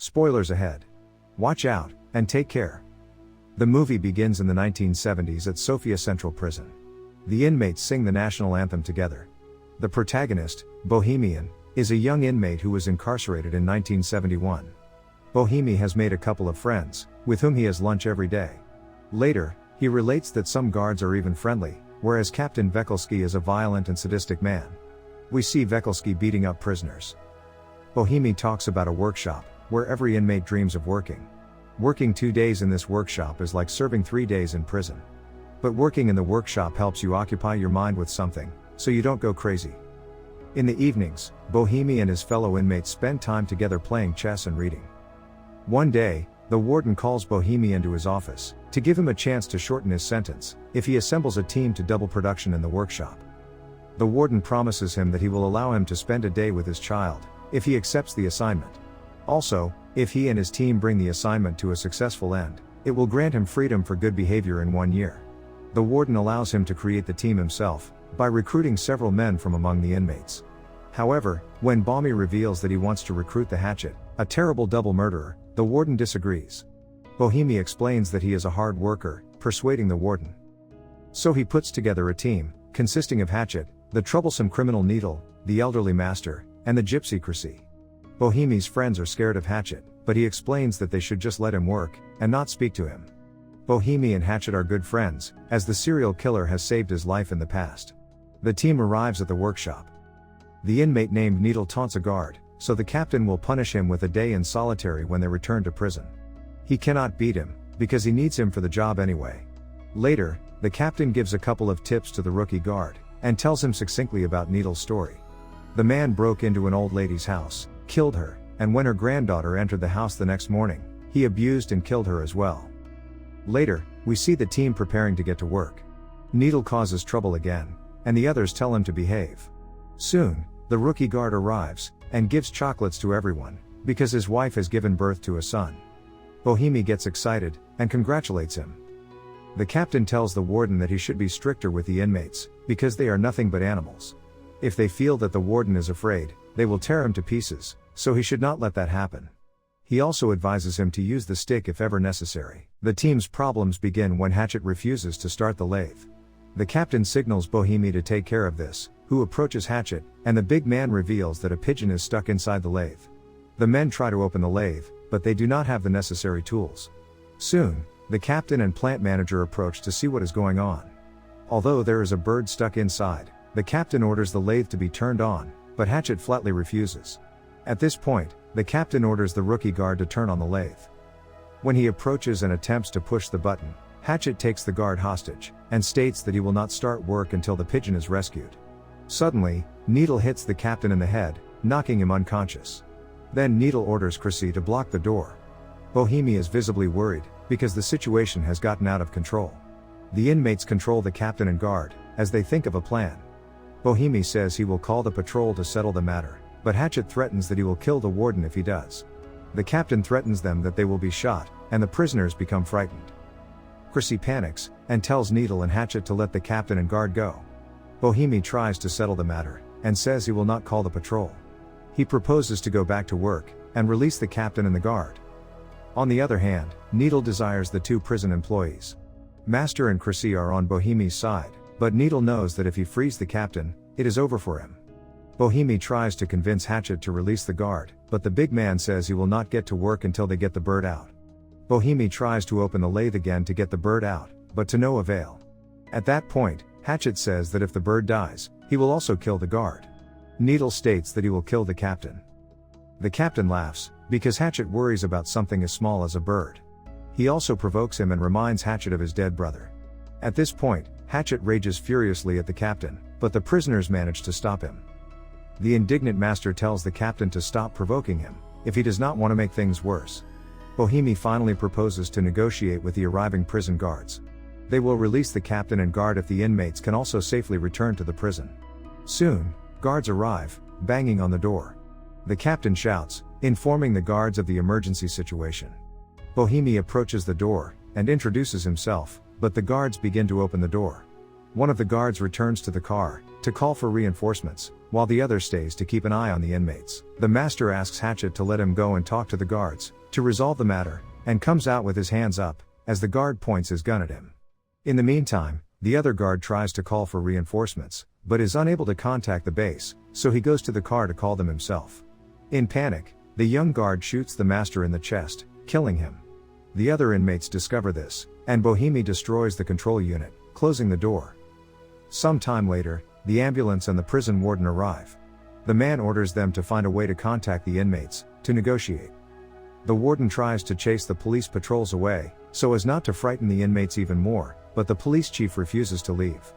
Spoilers ahead. Watch out, and take care. The movie begins in the 1970s at Sofia Central Prison. The inmates sing the national anthem together. The protagonist, Bohemian, is a young inmate who was incarcerated in 1971. Bohemi has made a couple of friends, with whom he has lunch every day. Later, he relates that some guards are even friendly, whereas Captain Vekelski is a violent and sadistic man. We see Vekelski beating up prisoners. Bohemi talks about a workshop, where every inmate dreams of working. Working 2 days in this workshop is like serving 3 days in prison. But working in the workshop helps you occupy your mind with something, so you don't go crazy. In the evenings, Bohemi and his fellow inmates spend time together playing chess and reading. One day, the warden calls Bohemi into his office, to give him a chance to shorten his sentence, if he assembles a team to double production in the workshop. The warden promises him that he will allow him to spend a day with his child, if he accepts the assignment. Also, if he and his team bring the assignment to a successful end, it will grant him freedom for good behavior in 1 year. The warden allows him to create the team himself, by recruiting several men from among the inmates. However, when Bohemi reveals that he wants to recruit the Hatchet, a terrible double murderer, the warden disagrees. Bohemi explains that he is a hard worker, persuading the warden. So he puts together a team, consisting of Hatchet, the troublesome criminal Needle, the elderly master, and the gypsy Chrissy. Bohemi's friends are scared of Hatchet, but he explains that they should just let him work, and not speak to him. Bohemi and Hatchet are good friends, as the serial killer has saved his life in the past. The team arrives at the workshop. The inmate named Needle taunts a guard, so the captain will punish him with a day in solitary when they return to prison. He cannot beat him, because he needs him for the job anyway. Later, the captain gives a couple of tips to the rookie guard, and tells him succinctly about Needle's story. The man broke into an old lady's house, killed her, and when her granddaughter entered the house the next morning, he abused and killed her as well. Later, we see the team preparing to get to work. Needle causes trouble again, and the others tell him to behave. Soon, the rookie guard arrives, and gives chocolates to everyone, because his wife has given birth to a son. Bohemi gets excited, and congratulates him. The captain tells the warden that he should be stricter with the inmates, because they are nothing but animals. If they feel that the warden is afraid, they will tear him to pieces, so he should not let that happen. He also advises him to use the stick if ever necessary. The team's problems begin when Hatchet refuses to start the lathe. The captain signals Bohemi to take care of this, who approaches Hatchet, and the big man reveals that a pigeon is stuck inside the lathe. The men try to open the lathe, but they do not have the necessary tools. Soon, the captain and plant manager approach to see what is going on. Although there is a bird stuck inside, the captain orders the lathe to be turned on, but Hatchet flatly refuses. At this point, the captain orders the rookie guard to turn on the lathe. When he approaches and attempts to push the button, Hatchet takes the guard hostage, and states that he will not start work until the pigeon is rescued. Suddenly, Needle hits the captain in the head, knocking him unconscious. Then Needle orders Chrissy to block the door. Bohemi is visibly worried, because the situation has gotten out of control. The inmates control the captain and guard, as they think of a plan. Bohemi says he will call the patrol to settle the matter, but Hatchet threatens that he will kill the warden if he does. The captain threatens them that they will be shot, and the prisoners become frightened. Chrissy panics, and tells Needle and Hatchet to let the captain and guard go. Bohemi tries to settle the matter, and says he will not call the patrol. He proposes to go back to work, and release the captain and the guard. On the other hand, Needle desires the 2 prison employees. Master and Chrissy are on Bohemi's side, but Needle knows that if he frees the captain, it is over for him. Bohemi tries to convince Hatchet to release the guard, but the big man says he will not get to work until they get the bird out. Bohemi tries to open the lathe again to get the bird out, but to no avail. At that point, Hatchet says that if the bird dies, he will also kill the guard. Needle states that he will kill the captain. The captain laughs, because Hatchet worries about something as small as a bird. He also provokes him and reminds Hatchet of his dead brother. At this point, Hatchet rages furiously at the captain, but the prisoners manage to stop him. The indignant master tells the captain to stop provoking him, if he does not want to make things worse. Bohemi finally proposes to negotiate with the arriving prison guards. They will release the captain and guard if the inmates can also safely return to the prison. Soon, guards arrive, banging on the door. The captain shouts, informing the guards of the emergency situation. Bohemi approaches the door, and introduces himself, but the guards begin to open the door. One of the guards returns to the car, to call for reinforcements, while the other stays to keep an eye on the inmates. The master asks Hatchet to let him go and talk to the guards, to resolve the matter, and comes out with his hands up, as the guard points his gun at him. In the meantime, the other guard tries to call for reinforcements, but is unable to contact the base, so he goes to the car to call them himself. In panic, the young guard shoots the master in the chest, killing him. The other inmates discover this, and Bohemi destroys the control unit, closing the door. Some time later, the ambulance and the prison warden arrive. The man orders them to find a way to contact the inmates, to negotiate. The warden tries to chase the police patrols away, so as not to frighten the inmates even more, but the police chief refuses to leave.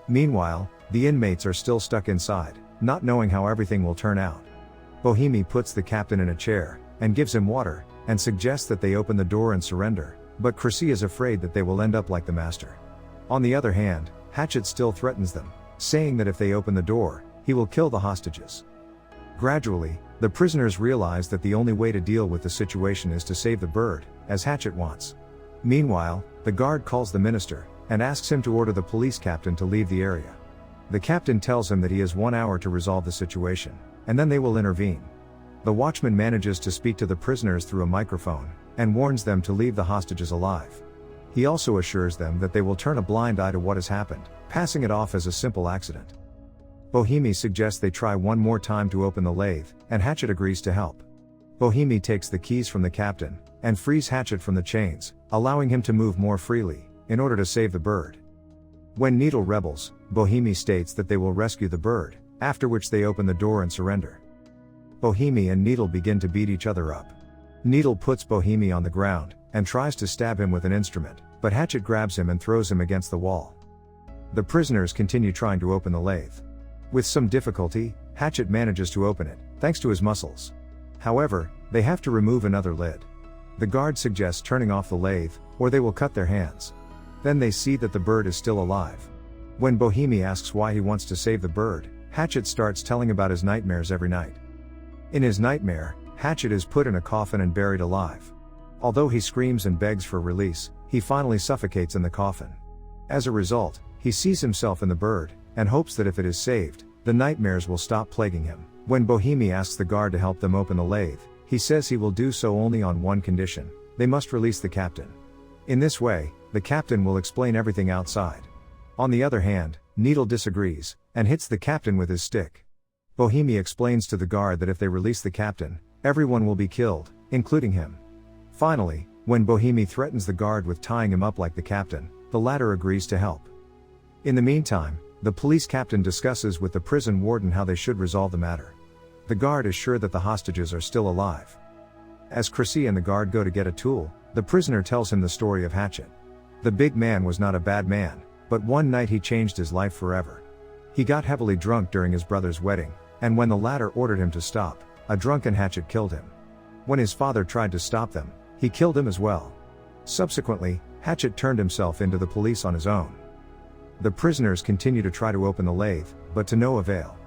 Meanwhile, the inmates are still stuck inside, not knowing how everything will turn out. Bohemi puts the captain in a chair, and gives him water, and suggests that they open the door and surrender, but Chrissy is afraid that they will end up like the master. On the other hand, Hatchet still threatens them, saying that if they open the door, he will kill the hostages. Gradually, the prisoners realize that the only way to deal with the situation is to save the bird, as Hatchet wants. Meanwhile, the guard calls the minister, and asks him to order the police captain to leave the area. The captain tells him that he has 1 hour to resolve the situation, and then they will intervene. The watchman manages to speak to the prisoners through a microphone, and warns them to leave the hostages alive. He also assures them that they will turn a blind eye to what has happened, passing it off as a simple accident. Bohemi suggests they try one more time to open the lathe, and Hatchet agrees to help. Bohemi takes the keys from the captain, and frees Hatchet from the chains, allowing him to move more freely, in order to save the bird. When Needle rebels, Bohemi states that they will rescue the bird, after which they open the door and surrender. Bohemi and Needle begin to beat each other up. Needle puts Bohemi on the ground, and tries to stab him with an instrument, but Hatchet grabs him and throws him against the wall. The prisoners continue trying to open the lathe. With some difficulty, Hatchet manages to open it, thanks to his muscles. However, they have to remove another lid. The guard suggests turning off the lathe, or they will cut their hands. Then they see that the bird is still alive. When Bohemi asks why he wants to save the bird, Hatchet starts telling about his nightmares every night. In his nightmare, Hatchet is put in a coffin and buried alive. Although he screams and begs for release, he finally suffocates in the coffin. As a result, he sees himself in the bird, and hopes that if it is saved, the nightmares will stop plaguing him. When Bohemi asks the guard to help them open the lathe, he says he will do so only on one condition: they must release the captain. In this way, the captain will explain everything outside. On the other hand, Needle disagrees, and hits the captain with his stick. Bohemi explains to the guard that if they release the captain, everyone will be killed, including him. Finally, when Bohemi threatens the guard with tying him up like the captain, the latter agrees to help. In the meantime, the police captain discusses with the prison warden how they should resolve the matter. The guard is sure that the hostages are still alive. As Chrissy and the guard go to get a tool, the prisoner tells him the story of Hatchet. The big man was not a bad man, but one night he changed his life forever. He got heavily drunk during his brother's wedding, and when the latter ordered him to stop, a drunken Hatchet killed him. When his father tried to stop them, he killed him as well. Subsequently, Hatchet turned himself into the police on his own. The prisoners continue to try to open the lathe, but to no avail.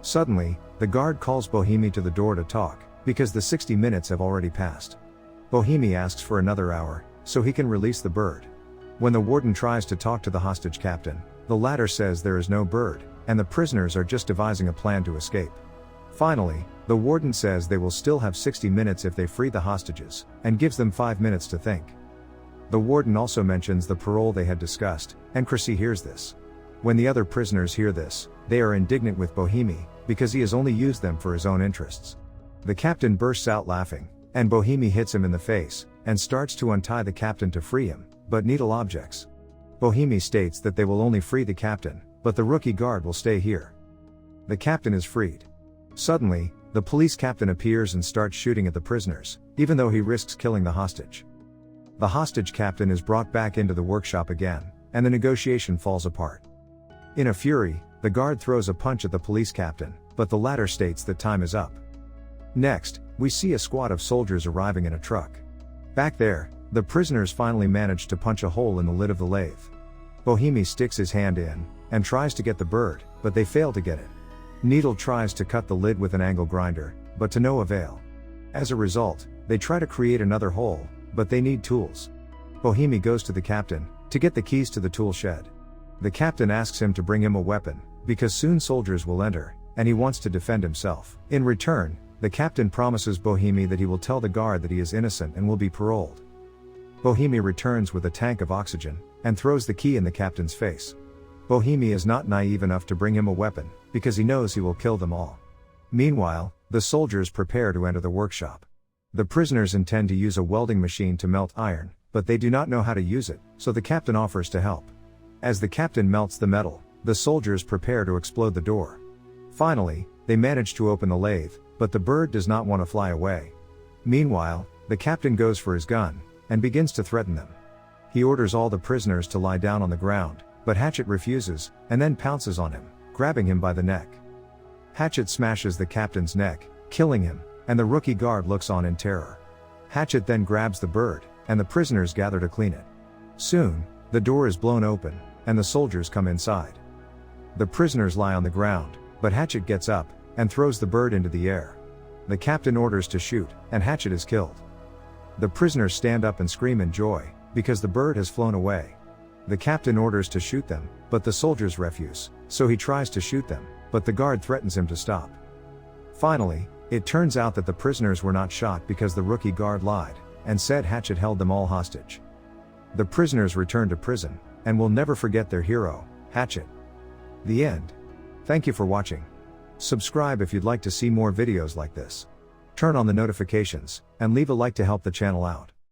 Suddenly, the guard calls Bohemi to the door to talk, because the 60 minutes have already passed. Bohemi asks for another hour, so he can release the bird. When the warden tries to talk to the hostage captain, the latter says there is no bird, and the prisoners are just devising a plan to escape. Finally, the warden says they will still have 60 minutes if they free the hostages, and gives them 5 minutes to think. The warden also mentions the parole they had discussed, and Chrissy hears this. When the other prisoners hear this, they are indignant with Bohemi, because he has only used them for his own interests. The captain bursts out laughing, and Bohemi hits him in the face, and starts to untie the captain to free him, but Needle objects. Bohemi states that they will only free the captain, but the rookie guard will stay here. The captain is freed. Suddenly, the police captain appears and starts shooting at the prisoners, even though he risks killing the hostage. The hostage captain is brought back into the workshop again, and the negotiation falls apart. In a fury, the guard throws a punch at the police captain, but the latter states that time is up. Next, we see a squad of soldiers arriving in a truck. Back there, the prisoners finally manage to punch a hole in the lid of the lathe. Bohemi sticks his hand in, and tries to get the bird, but they fail to get it. Needle tries to cut the lid with an angle grinder, but to no avail. As a result, they try to create another hole, but they need tools. Bohemi goes to the captain, to get the keys to the tool shed. The captain asks him to bring him a weapon, because soon soldiers will enter, and he wants to defend himself. In return, the captain promises Bohemi that he will tell the guard that he is innocent and will be paroled. Bohemi returns with a tank of oxygen, and throws the key in the captain's face. Bohemi is not naive enough to bring him a weapon, because he knows he will kill them all. Meanwhile, the soldiers prepare to enter the workshop. The prisoners intend to use a welding machine to melt iron, but they do not know how to use it, so the captain offers to help. As the captain melts the metal, the soldiers prepare to explode the door. Finally, they manage to open the lathe, but the bird does not want to fly away. Meanwhile, the captain goes for his gun, and begins to threaten them. He orders all the prisoners to lie down on the ground, but Hatchet refuses, and then pounces on him, grabbing him by the neck. Hatchet smashes the captain's neck, killing him, and the rookie guard looks on in terror. Hatchet then grabs the bird, and the prisoners gather to clean it. Soon, the door is blown open, and the soldiers come inside. The prisoners lie on the ground, but Hatchet gets up, and throws the bird into the air. The captain orders to shoot, and Hatchet is killed. The prisoners stand up and scream in joy, because the bird has flown away. The captain orders to shoot them, but the soldiers refuse, so he tries to shoot them, but the guard threatens him to stop. Finally, it turns out that the prisoners were not shot because the rookie guard lied, and said Hatchet held them all hostage. The prisoners return to prison, and will never forget their hero, Hatchet. The end. Thank you for watching. Subscribe if you'd like to see more videos like this. Turn on the notifications, and leave a like to help the channel out.